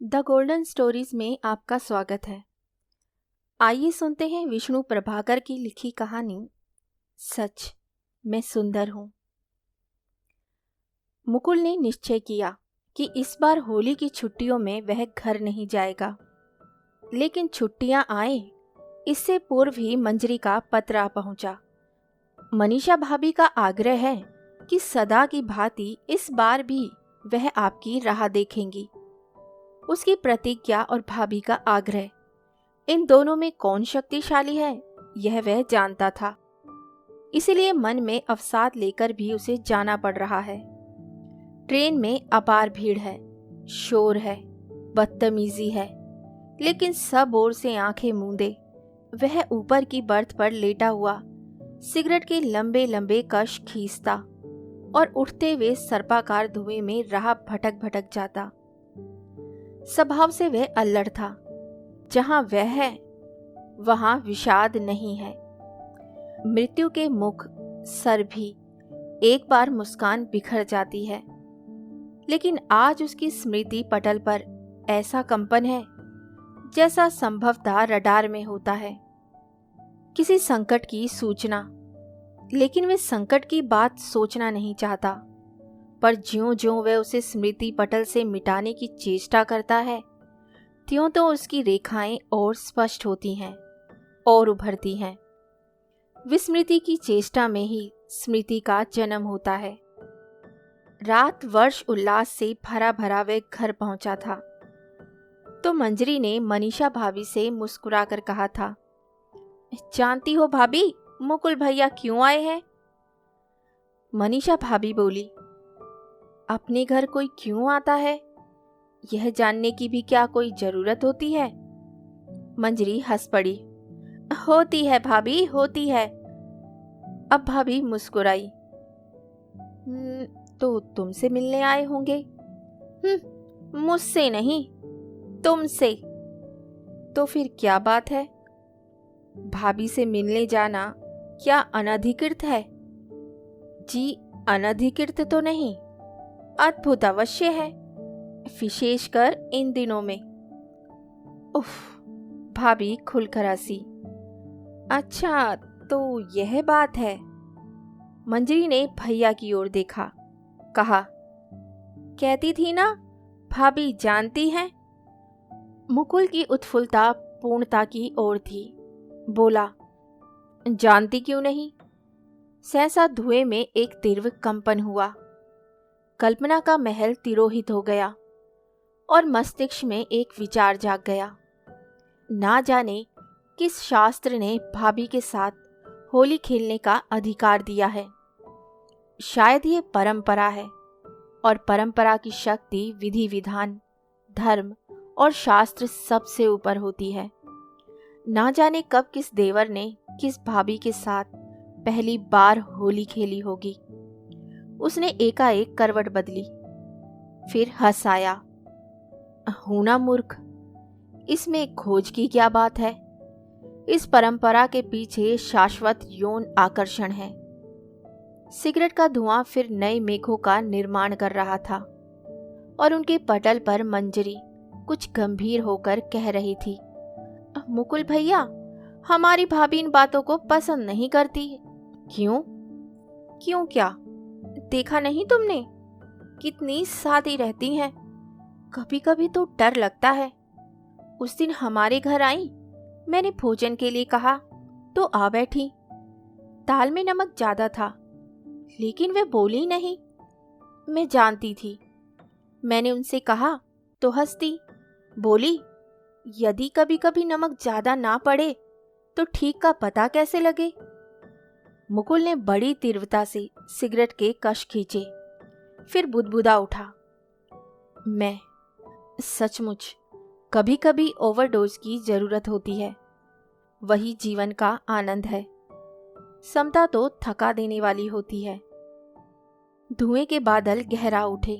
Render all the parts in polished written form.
The golden stories में आपका स्वागत है। आइए सुनते हैं विष्णु प्रभाकर की लिखी कहानी सच मैं सुंदर हूँ। मुकुल ने निश्चय किया कि इस बार होली की छुट्टियों में वह घर नहीं जाएगा, लेकिन छुट्टियां आए इससे पूर्व ही मंजरी का पत्र आ पहुंचा। मनीषा भाभी का आग्रह है कि सदा की भांति इस बार भी वह आपकी राह देखेंगी। उसकी प्रतिज्ञा और भाभी का आग्रह, इन दोनों में कौन शक्तिशाली है यह वह जानता था। इसीलिए मन में अवसाद लेकर भी उसे जाना पड़ रहा है। ट्रेन में अपार भीड़ है, शोर है, बदतमीजी है, लेकिन सब ओर से आंखें मूंदे वह ऊपर की बर्थ पर लेटा हुआ सिगरेट के लंबे लंबे कश खींचता और उठते हुए सर्पाकार धुएं में राह भटक भटक जाता। स्वभाव से वह अल्लड़ था। जहां वह है वहां विषाद नहीं है। मृत्यु के मुख सर भी एक बार मुस्कान बिखर जाती है, लेकिन आज उसकी स्मृति पटल पर ऐसा कंपन है जैसा संभवतः रडार में होता है। किसी संकट की सूचना, लेकिन वह संकट की बात सोचना नहीं चाहता। पर ज्यों-ज्यों वह उसे स्मृति पटल से मिटाने की चेष्टा करता है, त्यों तो उसकी रेखाएं और स्पष्ट होती हैं और उभरती हैं। विस्मृति की चेष्टा में ही स्मृति का जन्म होता है। रात वर्ष उल्लास से भरा भरा वह घर पहुंचा था तो मंजरी ने मनीषा भाभी से मुस्कुराकर कहा था, जानती हो भाभी, मुकुल भैया क्यों आए हैं? मनीषा भाभी बोली, अपने घर कोई क्यों आता है यह जानने की भी क्या कोई जरूरत होती है? मंजरी हंस पड़ी। होती है भाभी, होती है। अब भाभी मुस्कुराई। तो तुमसे मिलने आए होंगे? मुझसे नहीं, तुमसे। तो फिर क्या बात है? भाभी से मिलने जाना क्या अनधिकृत है? जी, अनधिकृत तो नहीं, अद्भुत अवश्य है, विशेषकर इन दिनों में। उफ, भाभी खुलकर हंसी। अच्छा, तो यह बात है। मंजरी ने भैया की ओर देखा, कहा, कहती थी ना भाभी जानती हैं। मुकुल की उत्फुल्लता पूर्णता की ओर थी। बोला, जानती क्यों नहीं? सहसा धुएं में एक तीव्र कंपन हुआ। कल्पना का महल तिरोहित हो गया और मस्तिष्क में एक विचार जाग गया। ना जाने किस शास्त्र ने भाभी के साथ होली खेलने का अधिकार दिया है। शायद ये परंपरा है, और परंपरा की शक्ति विधि विधान, धर्म और शास्त्र सबसे ऊपर होती है। ना जाने कब किस देवर ने किस भाभी के साथ पहली बार होली खेली होगी। उसने एकाएक करवट बदली, फिर हंस आया। हूं ना मूर्ख, इसमें खोज की क्या बात है? इस परंपरा के पीछे शाश्वत यौन आकर्षण है। सिगरेट का धुआं फिर नए मेघों का निर्माण कर रहा था और उनके पटल पर मंजरी कुछ गंभीर होकर कह रही थी, मुकुल भैया, हमारी भाभी इन बातों को पसंद नहीं करती। क्यों? क्यों क्या? देखा नहीं तुमने कितनी सादी रहती हैं? कभी कभी तो डर लगता है। उस दिन हमारे घर आई, मैंने भोजन के लिए कहा तो आ बैठी। दाल में नमक ज्यादा था, लेकिन वे बोली नहीं। मैं जानती थी। मैंने उनसे कहा तो हंसती। बोली, यदि कभी कभी नमक ज्यादा ना पड़े तो ठीक का पता कैसे लगे? मुकुल ने बड़ी तीव्रता से सिगरेट के कश खींचे, फिर बुदबुदा उठा, मैं सचमुच कभी कभी ओवरडोज की जरूरत होती है। वही जीवन का आनंद है। समता तो थका देने वाली होती है। धुएं के बादल गहरा उठे।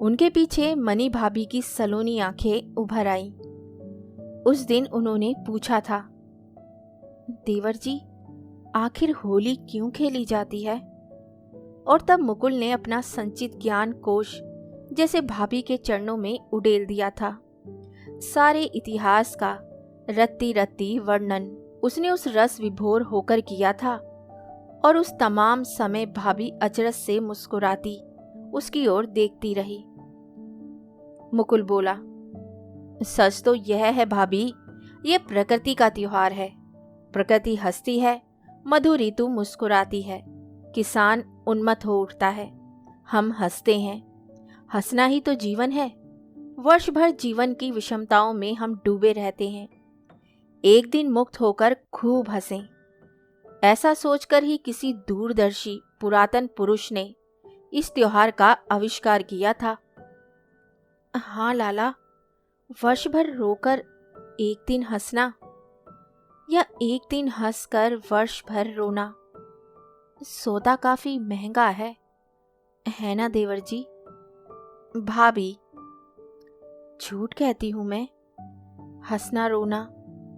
उनके पीछे मनी भाभी की सलोनी आंखें उभर आईं। उस दिन उन्होंने पूछा था, देवर जी, आखिर होली क्यों खेली जाती है? और तब मुकुल ने अपना संचित ज्ञान कोश जैसे भाभी के चरणों में उड़ेल दिया था। सारे इतिहास का रत्ती रत्ती वर्णन उसने उस रस विभोर होकर किया था, और उस तमाम समय भाभी अचरज से मुस्कुराती उसकी ओर देखती रही। मुकुल बोला, सच तो यह है भाभी, ये प्रकृति का त्योहार है। प्रकृति हंसती है, मधु ऋतु मुस्कुराती है, किसान उन्मत्त हो उठता है, हम हंसते हैं। हंसना ही तो जीवन है। वर्ष भर जीवन की विषमताओं में हम डूबे रहते हैं। एक दिन मुक्त होकर खूब हंसें। ऐसा सोचकर ही किसी दूरदर्शी पुरातन पुरुष ने इस त्योहार का आविष्कार किया था। हाँ लाला, वर्ष भर रोकर एक दिन हंसना, या एक दिन हंसकर वर्ष भर रोना, सौदा काफी महंगा है ना देवर जी? भाभी, झूठ कहती हूं मैं। हंसना रोना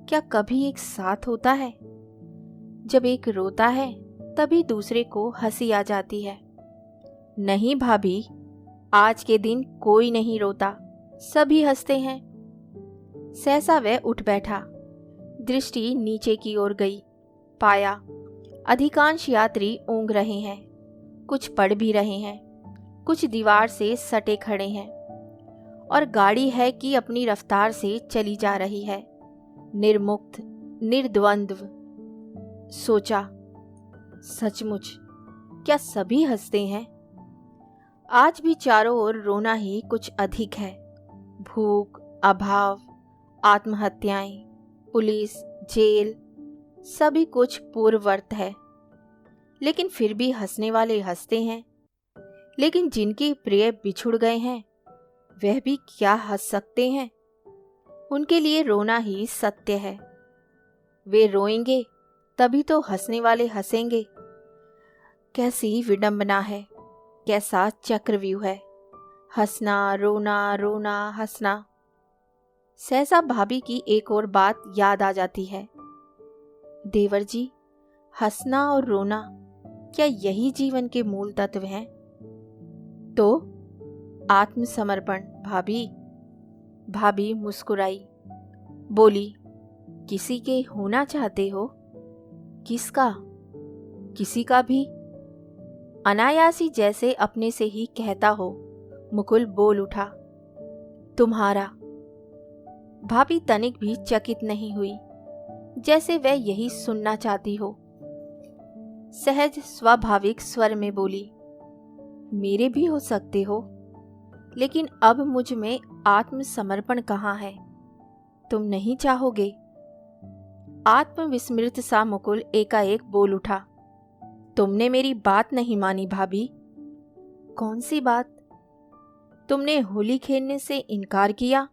क्या कभी एक साथ होता है? जब एक रोता है तभी दूसरे को हंसी आ जाती है। नहीं भाभी, आज के दिन कोई नहीं रोता, सभी हंसते हैं। सहसा वह उठ बैठा, दृष्टि नीचे की ओर गई। पाया अधिकांश यात्री ऊँघ रहे हैं, कुछ पढ़ भी रहे हैं, कुछ दीवार से सटे खड़े हैं, और गाड़ी है कि अपनी रफ्तार से चली जा रही है, निर्मुक्त निर्द्वंद्व। सोचा, सचमुच क्या सभी हंसते हैं? आज भी चारों ओर रोना ही कुछ अधिक है। भूख, अभाव, आत्महत्याएं, पुलिस, जेल, सभी कुछ पूर्ववर्त है। लेकिन फिर भी हंसने वाले हंसते हैं। लेकिन जिनके प्रिय बिछुड़ गए हैं वह भी क्या हंस सकते हैं? उनके लिए रोना ही सत्य है। वे रोएंगे तभी तो हंसने वाले हंसेंगे। कैसी विडंबना है, कैसा चक्रव्यूह है। हंसना रोना, रोना हंसना। सहसा भाभी की एक और बात याद आ जाती है। देवर जी, हंसना और रोना क्या यही जीवन के मूल तत्व हैं? तो आत्मसमर्पण भाभी। भाभी मुस्कुराई, बोली, किसी के होना चाहते हो? किसका? किसी का भी। अनायासी जैसे अपने से ही कहता हो, मुकुल बोल उठा, तुम्हारा। भाभी तनिक भी चकित नहीं हुई, जैसे वह यही सुनना चाहती हो। सहज स्वाभाविक स्वर में बोली, मेरे भी हो सकते हो, लेकिन अब मुझ में आत्मसमर्पण कहाँ है? तुम नहीं चाहोगे? आत्मविस्मृत सा मुकुल एकाएक बोल उठा, तुमने मेरी बात नहीं मानी भाभी। कौन सी बात? तुमने होली खेलने से इनकार किया।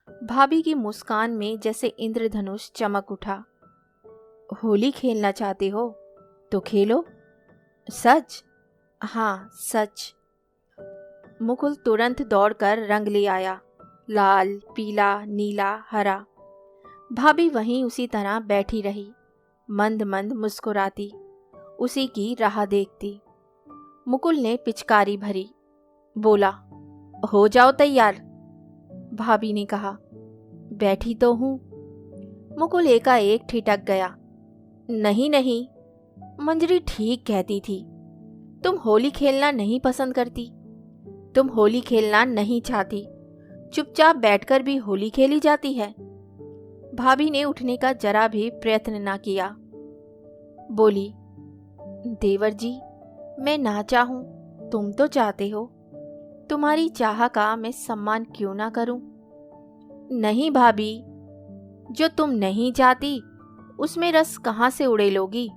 भाभी की मुस्कान में जैसे इंद्रधनुष चमक उठा। होली खेलना चाहते हो तो खेलो। सच? हाँ सच। मुकुल तुरंत दौड़कर रंग ले आया, लाल, पीला, नीला, हरा। भाभी वहीं उसी तरह बैठी रही, मंद मंद मुस्कुराती, उसी की राह देखती। मुकुल ने पिचकारी भरी, बोला, हो जाओ तैयार। भाभी ने कहा, बैठी तो हूं। मुकुल एकाएक ठिठक गया, नहीं नहीं, मंजरी ठीक कहती थी, तुम होली खेलना नहीं पसंद करती, तुम होली खेलना नहीं चाहती, चुपचाप बैठकर भी होली खेली जाती है। भाभी ने उठने का जरा भी प्रयत्न ना किया। बोली, देवर जी, मैं ना चाहूं, तुम तो चाहते हो, तुम्हारी चाह का मैं सम्मान क्यों ना करूं? नहीं भाभी, जो तुम नहीं चाहती उसमें रस कहां से उड़ेलोगी?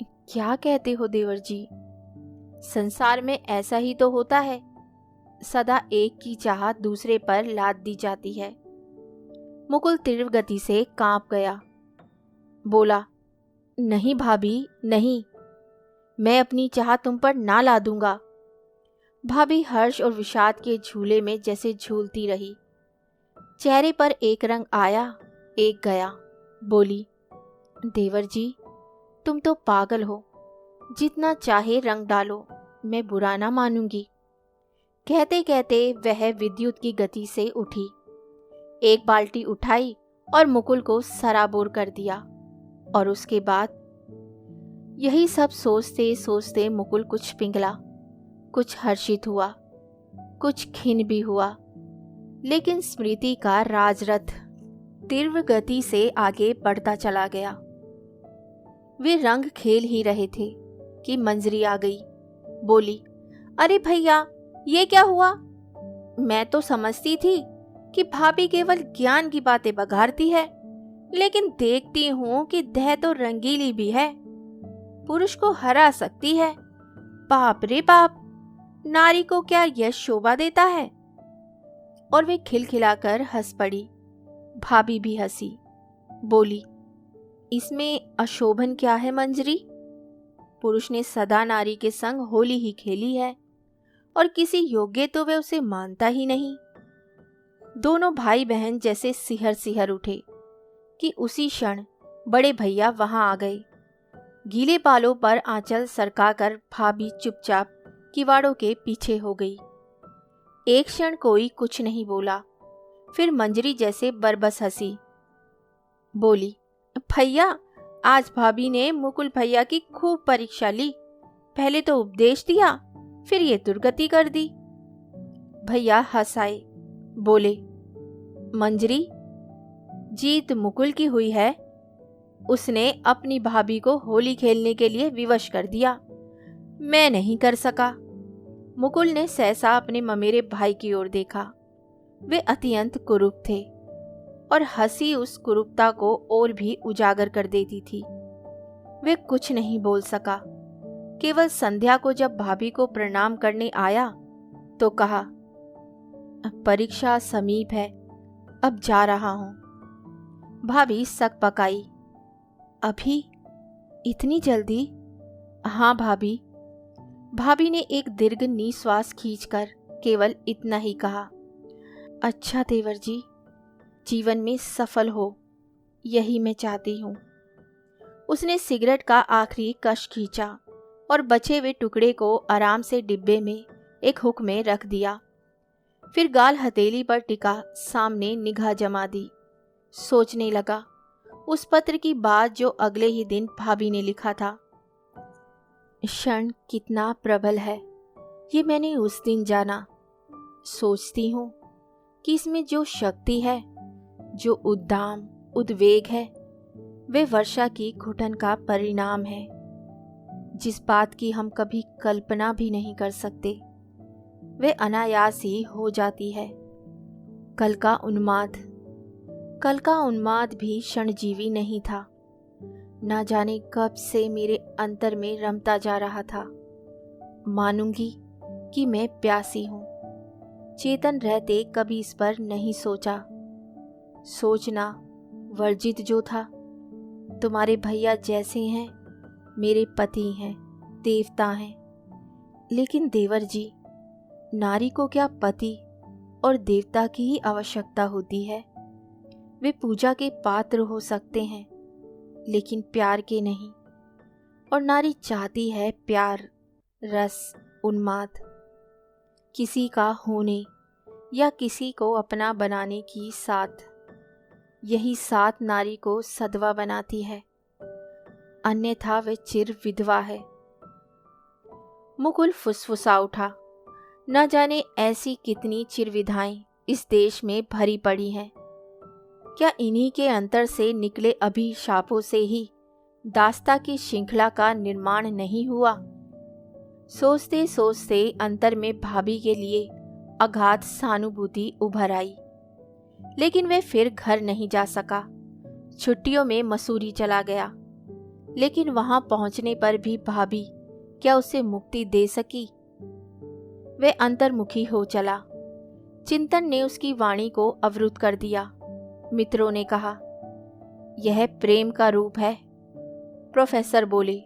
क्या कहते हो देवर जी? संसार में ऐसा ही तो होता है, सदा एक की चाह दूसरे पर लाद दी जाती है। मुकुल तीव्र गति से कांप गया। बोला, नहीं भाभी नहीं, मैं अपनी चाह तुम पर ना लादूंगा। भाभी हर्ष और विषाद के झूले में जैसे झूलती रही। चेहरे पर एक रंग आया, एक गया। बोली, देवर जी, तुम तो पागल हो, जितना चाहे रंग डालो, मैं बुरा ना मानूंगी। कहते कहते वह विद्युत की गति से उठी, एक बाल्टी उठाई और मुकुल को सराबोर कर दिया। और उसके बाद यही सब सोचते सोचते मुकुल कुछ पिघला, कुछ हर्षित हुआ, कुछ खिन्न भी हुआ। लेकिन स्मृति का राजरथ तीव्र गति से आगे बढ़ता चला गया। वे रंग खेल ही रहे थे कि मंजरी आ गई। बोली, अरे भैया, ये क्या हुआ? मैं तो समझती थी कि भाभी केवल ज्ञान की बातें बघारती है, लेकिन देखती हूँ कि देह तो रंगीली भी है, पुरुष को हरा सकती है। बाप रे बाप, नारी को क्या यह शोभा देता है? और वे खिलखिलाकर हंस पड़ी। भाभी भी हंसी। बोली, इसमें अशोभन क्या है मंजरी? पुरुष ने सदा नारी के संग होली ही खेली है, और किसी योग्य तो वे उसे मानता ही नहीं। दोनों भाई बहन जैसे सिहर सिहर उठे कि उसी क्षण बड़े भैया वहां आ गए। गीले बालों पर आंचल सरकाकर भाभी चुपचाप किवाड़ों के पीछे हो गई। एक क्षण कोई कुछ नहीं बोला, फिर मंजरी जैसे बरबस हंसी। बोली, भैया, आज भाभी ने मुकुल भैया की खूब परीक्षा ली। पहले तो उपदेश दिया, फिर ये दुर्गति कर दी। भैया हंस आए। बोले, मंजरी, जीत मुकुल की हुई है। उसने अपनी भाभी को होली खेलने के लिए विवश कर दिया। मैं नहीं कर सका। मुकुल ने सहसा अपने ममेरे भाई की ओर देखा। वे अत्यंत कुरूप थे और हंसी उस कुरूपता को और भी उजागर कर देती थी। वे कुछ नहीं बोल सका। केवल संध्या को जब भाभी को प्रणाम करने आया तो कहा, परीक्षा समीप है, अब जा रहा हूं। भाभी सक पकाई। अभी? इतनी जल्दी? हाँ भाभी। भाभी ने एक दीर्घ निश्वास खींचकर केवल इतना ही कहा, अच्छा देवर जी, जीवन में सफल हो, यही मैं चाहती हूँ। उसने सिगरेट का आखिरी कश खींचा और बचे हुए टुकड़े को आराम से डिब्बे में एक हुक में रख दिया। फिर गाल हथेली पर टिका सामने निगाह जमा दी। सोचने लगा उस पत्र की बात जो अगले ही दिन भाभी ने लिखा था। क्षण कितना प्रबल है, ये मैंने उस दिन जाना। सोचती हूँ कि इसमें जो शक्ति है, जो उद्दाम उद्वेग है, वे वर्षा की घुटन का परिणाम है, जिस बात की हम कभी कल्पना भी नहीं कर सकते। वे अनायास ही हो जाती है। कल का उन्माद भी क्षणजीवी नहीं था। ना जाने कब से मेरे अंतर में रमता जा रहा था। मानूंगी कि मैं प्यासी हूं। चेतन रहते कभी इस पर नहीं सोचा। सोचना वर्जित जो था। तुम्हारे भैया जैसे हैं, मेरे पति हैं, देवता हैं। लेकिन देवर जी, नारी को क्या पति और देवता की ही आवश्यकता होती है? वे पूजा के पात्र हो सकते हैं, लेकिन प्यार के नहीं। और नारी चाहती है प्यार, रस, उन्माद, किसी का होने या किसी को अपना बनाने की साथ। यही साथ नारी को सधवा बनाती है, अन्यथा वे चिर विधवा है। मुकुल फुसफुसा उठा। न जाने ऐसी कितनी चिरविधाएं इस देश में भरी पड़ी हैं। क्या इन्हीं के अंतर से निकले अभिशापों से ही दास्ता की श्रृंखला का निर्माण नहीं हुआ? सोचते सोचते अंतर में भाभी के लिए अगाध सहानुभूति उभर आई। लेकिन वे फिर घर नहीं जा सका। छुट्टियों में मसूरी चला गया, लेकिन वहां पहुंचने पर भी भाभी क्या उसे मुक्ति दे सकी? वे अंतर्मुखी हो चला। चिंतन ने उसकी वाणी को अवरुद्ध कर दिया। मित्रों ने कहा, यह प्रेम का रूप है। प्रोफेसर बोले,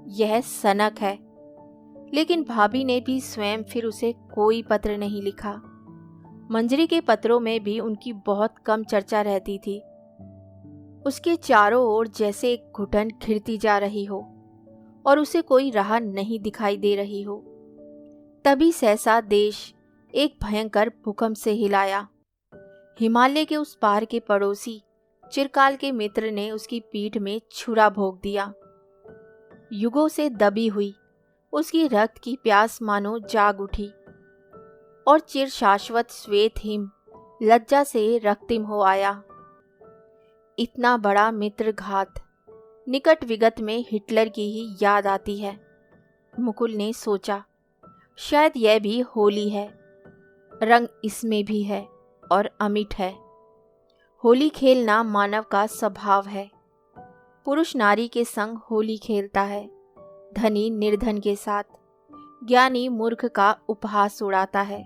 यह सनक है। लेकिन भाभी ने भी स्वयं फिर उसे कोई पत्र नहीं लिखा। मंजरी के पत्रों में भी उनकी बहुत कम चर्चा रहती थी। उसके चारों ओर जैसे एक घुटन घिरती जा रही हो और उसे कोई राह नहीं दिखाई दे रही हो। तभी सहसा देश एक भयंकर भूकंप से हिलाया। हिमालय के उस पार के पड़ोसी चिरकाल के मित्र ने उसकी पीठ में छुरा भोंक दिया। युगों से दबी हुई उसकी रक्त की प्यास मानो जाग उठी और चिर शाश्वत श्वेत हिम लज्जा से रक्तिम हो आया। इतना बड़ा मित्रघात निकट विगत में हिटलर की ही याद आती है। मुकुल ने सोचा, शायद यह भी होली है। रंग इसमें भी है और अमिट है। होली खेलना मानव का स्वभाव है। पुरुष नारी के संग होली खेलता है, धनी निर्धन के साथ, ज्ञानी मूर्ख का उपहास उड़ाता है,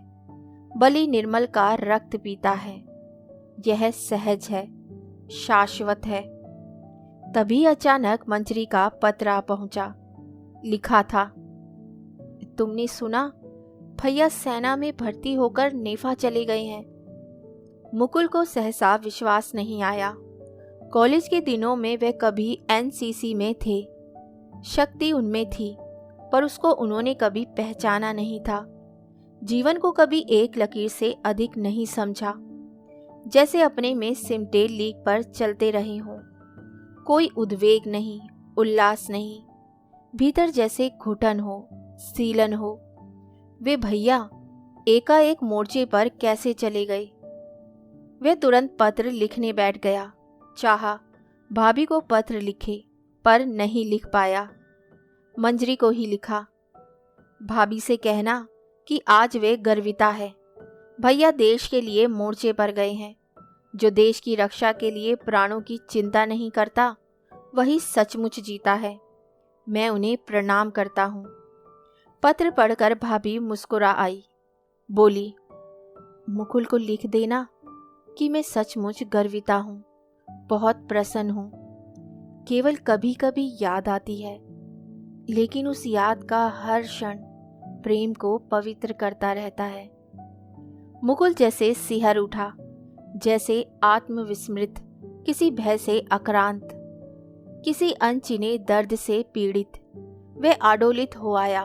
बलि निर्मल का रक्त पीता है। यह सहज है, शाश्वत है। तभी अचानक मंजरी का पत्र आ पहुंचा। लिखा था, तुमने सुना, भैया सेना में भर्ती होकर नेफा चले गए हैं। मुकुल को सहसा विश्वास नहीं आया। कॉलेज के दिनों में वे कभी एनसीसी में थे। शक्ति उनमें थी, पर उसको उन्होंने कभी पहचाना नहीं था। जीवन को कभी एक लकीर से अधिक नहीं समझा। जैसे अपने में सिमटे लीक पर चलते रहे हों। कोई उद्वेग नहीं, उल्लास नहीं, भीतर जैसे घुटन हो, सीलन हो। वे भैया एकाएक मोर्चे पर कैसे चले गए? वे तुरंत पत्र लिखने बैठ गया। चाहा भाभी को पत्र लिखे, पर नहीं लिख पाया। मंजरी को ही लिखा, भाभी से कहना कि आज वे गर्विता है। भैया देश के लिए मोर्चे पर गए हैं। जो देश की रक्षा के लिए प्राणों की चिंता नहीं करता, वही सचमुच जीता है। मैं उन्हें प्रणाम करता हूँ। पत्र पढ़कर भाभी मुस्कुरा आई। बोली, मुकुल को लिख देना कि मैं सचमुच गर्विता हूँ, बहुत प्रसन्न हूँ। केवल कभी कभी याद आती है, लेकिन उस याद का हर क्षण प्रेम को पवित्र करता रहता है। मुकुल जैसे सिहर उठा, जैसे आत्मविस्मृत, किसी भय से आक्रांत, किसी अनचिने दर्द से पीड़ित वे आडोलित हो आया।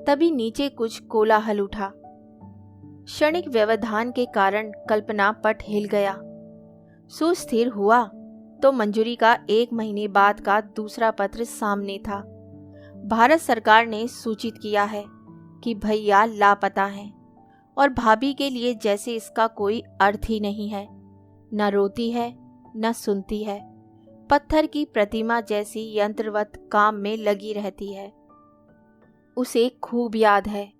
तभी नीचे कुछ कोलाहल उठा। क्षणिक व्यवधान के कारण कल्पना पट हिल गया। सुस्थिर हुआ तो मंजूरी का 1 महीने बाद का दूसरा पत्र सामने था। भारत सरकार ने सूचित किया है कि भैया लापता हैं और भाभी के लिए जैसे इसका कोई अर्थ ही नहीं है। न रोती है, न सुनती है, पत्थर की प्रतिमा जैसी यंत्रवत काम में लगी रहती है। उसे खूब याद है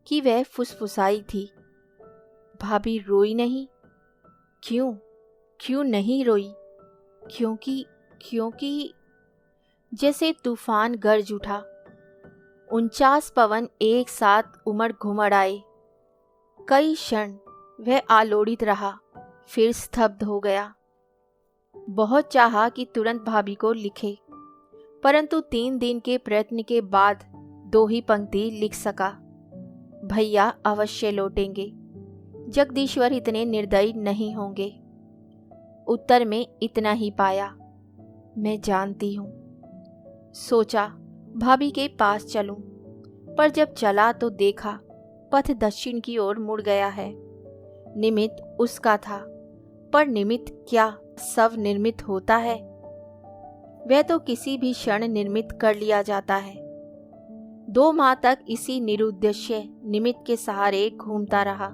कि वह फुसफुसाई थी, भाभी रोई नहीं। क्यों नहीं रोई? क्योंकि जैसे तूफान गरज उठा। 49 पवन एक साथ उमड़ घुमड़ आए। कई क्षण वह आलोड़ित रहा, फिर स्तब्ध हो गया। बहुत चाहा कि तुरंत भाभी को लिखे, परंतु 3 दिन के प्रयत्न के बाद 2 ही पंक्ति लिख सका। भैया अवश्य लौटेंगे। जगदीश्वर इतने निर्दयी नहीं होंगे। उत्तर में इतना ही पाया, मैं जानती हूँ। सोचा भाभी के पास चलूं, पर जब चला तो देखा पथ दक्षिण की ओर मुड़ गया है। निमित्त उसका था, पर निमित्त क्या सब निर्मित होता है? वह तो किसी भी क्षण निर्मित कर लिया जाता है। 2 माह तक इसी निरुद्देश्य निमित्त के सहारे घूमता रहा।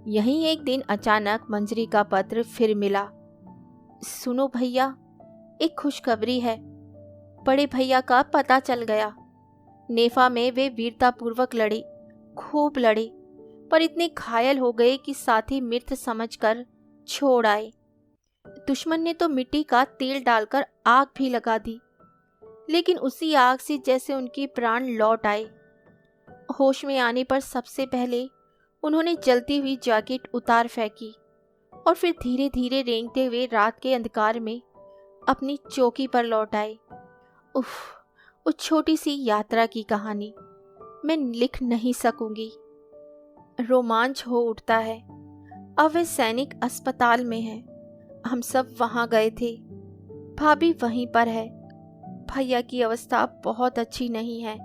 यहीं एक दिन अचानक मंजरी का पत्र फिर मिला। सुनो भैया, एक खुशखबरी है। बड़े भैया का पता चल गया। नेफा में वे वीरतापूर्वक लड़े, खूब लड़े, पर इतने घायल हो गए कि साथी मृत समझकर छोड़ आए। दुश्मन ने तो मिट्टी का तेल डालकर आग भी लगा दी, लेकिन उसी आग से जैसे उनके प्राण लौट आए। होश में आने पर सबसे पहले उन्होंने जलती हुई जैकेट उतार फेंकी और फिर धीरे धीरे रेंगते हुए रात के अंधकार में अपनी चौकी पर लौट आए। उफ, उस छोटी सी यात्रा की कहानी मैं लिख नहीं सकूंगी। रोमांच हो उठता है। अब वे सैनिक अस्पताल में हैं। हम सब वहां गए थे। भाभी वहीं पर है। भैया की अवस्था बहुत अच्छी नहीं है।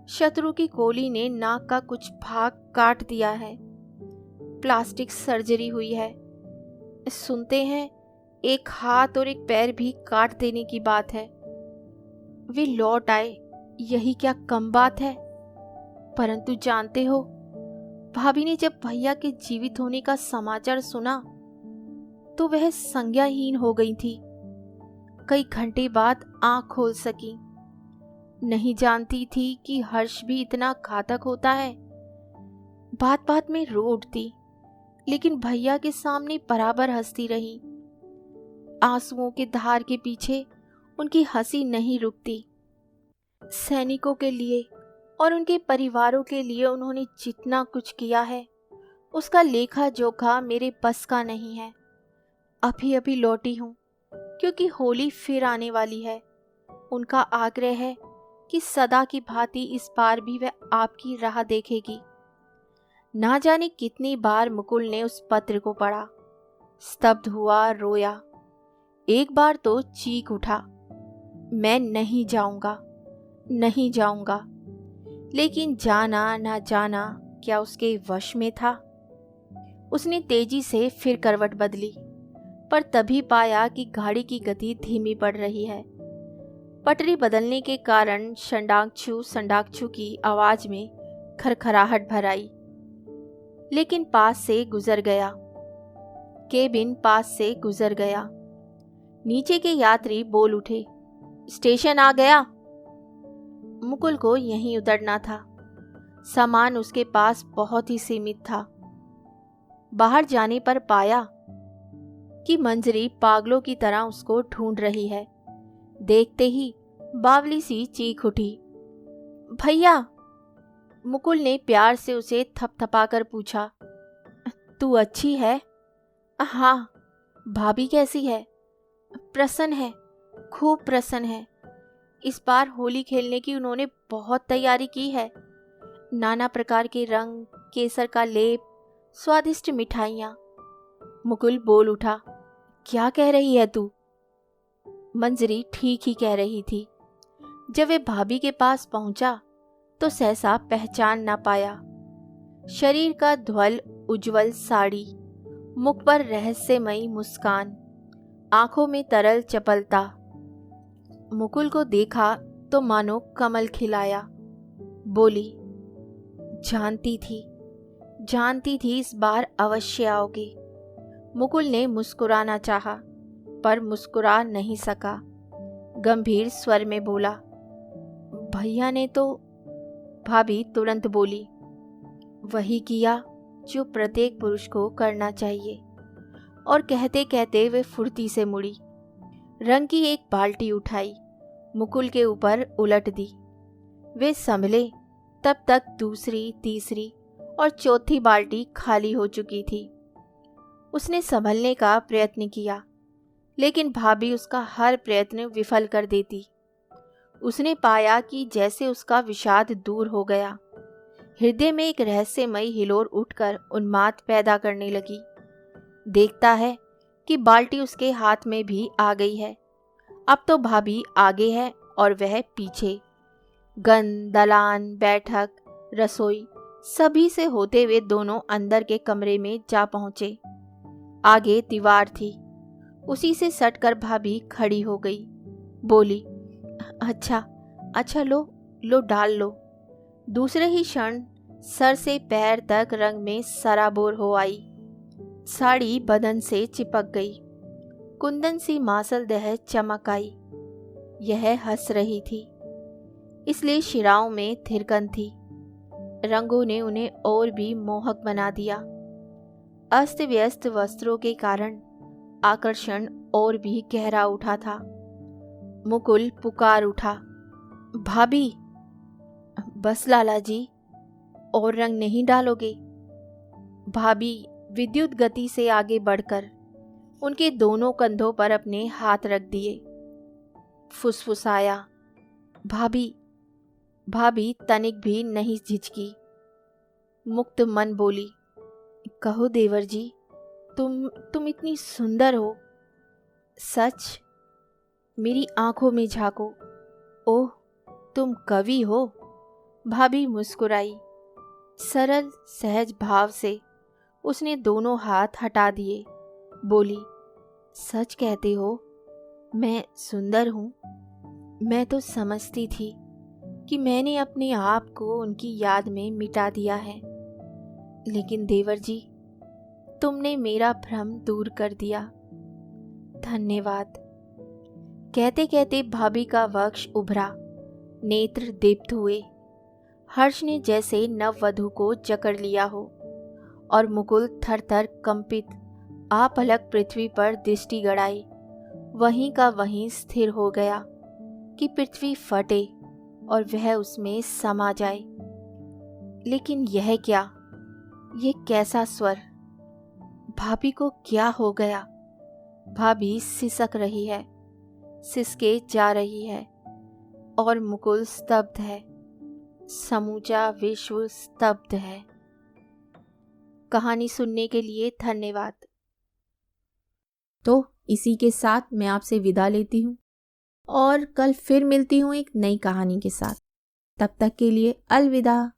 शत्रु की गोली ने नाक का कुछ भाग काट दिया है। प्लास्टिक सर्जरी हुई है। सुनते हैं एक हाथ और एक पैर भी काट देने की बात है। वे लौट आए, यही क्या कम बात है। परंतु जानते हो, भाभी ने जब भैया के जीवित होने का समाचार सुना तो वह संज्ञाहीन हो गई थी। कई घंटे बाद आंख खोल सकी। नहीं जानती थी कि हर्ष भी इतना घातक होता है। बात बात में रो उठती, लेकिन भैया के सामने बराबर हंसती रही। आंसुओं के धार के पीछे उनकी हंसी नहीं रुकती। सैनिकों के लिए और उनके परिवारों के लिए उन्होंने जितना कुछ किया है, उसका लेखा जोखा मेरे बस का नहीं है। अभी अभी लौटी हूँ, क्योंकि होली फिर आने वाली है। उनका आग्रह है कि सदा की भांति इस बार भी वह आपकी राह देखेगी। ना जाने कितनी बार मुकुल ने उस पत्र को पढ़ा, स्तब्ध हुआ, रोया। एक बार तो चीख उठा, मैं नहीं जाऊंगा, नहीं जाऊंगा। लेकिन जाना ना जाना क्या उसके वश में था। उसने तेजी से फिर करवट बदली, पर तभी पाया कि गाड़ी की गति धीमी पड़ रही है। पटरी बदलने के कारण संडाकछू संडाकछू की आवाज में खरखराहट भर आई। लेकिन पास से गुजर गया। केबिन पास से गुजर गया। नीचे के यात्री बोल उठे, स्टेशन आ गया। मुकुल को यहीं उतरना था। सामान उसके पास बहुत ही सीमित था। बाहर जाने पर पाया कि मंजरी पागलों की तरह उसको ढूंढ रही है। देखते ही बावली सी चीख उठी, भैया। मुकुल ने प्यार से उसे थपथपाकर पूछा, तू अच्छी है? हाँ। भाभी कैसी है? प्रसन्न है, खूब प्रसन्न है। इस बार होली खेलने की उन्होंने बहुत तैयारी की है। नाना प्रकार के रंग, केसर का लेप, स्वादिष्ट मिठाइयाँ। मुकुल बोल उठा, क्या कह रही है तू? मंजरी ठीक ही कह रही थी। जब वे भाभी के पास पहुंचा तो सहसा पहचान ना पाया। शरीर का ध्वल उज्जवल साड़ी, मुख पर रहस्यमयी मुस्कान, आंखों में तरल चपलता। मुकुल को देखा तो मानो कमल खिलाया। बोली, जानती थी इस बार अवश्य आओगे। मुकुल ने मुस्कुराना चाहा, पर मुस्कुरा नहीं सका। गंभीर स्वर में बोला, भैया ने तो। भाभी तुरंत बोली, वही किया जो प्रत्येक पुरुष को करना चाहिए। और कहते कहते वे फुर्ती से मुड़ी। रंग की एक बाल्टी उठाई, मुकुल के ऊपर उलट दी। वे संभले तब तक दूसरी, तीसरी और चौथी बाल्टी खाली हो चुकी थी। उसने संभलने का प्रयत्न किया, लेकिन भाभी उसका हर प्रयत्न विफल कर देती। उसने पाया कि जैसे उसका विषाद दूर हो गया। हृदय में एक रहस्यमयी हिलोर उठकर उन्माद पैदा करने लगी। देखता है कि बाल्टी उसके हाथ में भी आ गई है। अब तो भाभी आगे है और वह पीछे। गन, दलान, बैठक, रसोई सभी से होते हुए दोनों अंदर के कमरे में जा पहुंचे। आगे दीवार थी, उसी से सटकर भाभी खड़ी हो गई। बोली, अच्छा लो डाल लो। दूसरे ही क्षण सर से पैर तक रंग में सराबोर हो आई। साड़ी बदन से चिपक गई। कुंदन सी मासल देह चमक आई। यह हंस रही थी, इसलिए शिराओं में थिरकन थी। रंगों ने उन्हें और भी मोहक बना दिया। अस्त व्यस्त वस्त्रों के कारण आकर्षण और भी गहरा उठा था। मुकुल पुकार उठा, भाभी। बस लाला जी, और रंग नहीं डालोगे? भाभी विद्युत गति से आगे बढ़कर उनके दोनों कंधों पर अपने हाथ रख दिए। फुसफुसाया, भाभी तनिक भी नहीं झिझकी। मुक्त मन बोली, कहो देवर जी, तुम इतनी सुंदर हो। सच? मेरी आंखों में झांको। ओह, तुम कवि हो। भाभी मुस्कुराई। सरल सहज भाव से उसने दोनों हाथ हटा दिए। बोली, सच कहते हो, मैं सुंदर हूँ? मैं तो समझती थी कि मैंने अपने आप को उनकी याद में मिटा दिया है, लेकिन देवर जी, तुमने मेरा भ्रम दूर कर दिया। धन्यवाद। कहते कहते भाभी का वक्ष उभरा, नेत्र दीप्त हुए। हर्ष ने जैसे नववधू को जकड़ लिया हो और मुकुल थर थर कंपित आपलक पृथ्वी पर दृष्टि गड़ाई वहीं का वहीं स्थिर हो गया कि पृथ्वी फटे और वह उसमें समा जाए। लेकिन यह क्या, ये कैसा स्वर? भाभी को क्या हो गया? भाभी सिसक रही है, सिसके जा रही है और मुकुल स्तब्ध है। समूचा विश्व स्तब्ध है। कहानी सुनने के लिए धन्यवाद। तो इसी के साथ मैं आपसे विदा लेती हूँ और कल फिर मिलती हूँ एक नई कहानी के साथ। तब तक के लिए अलविदा।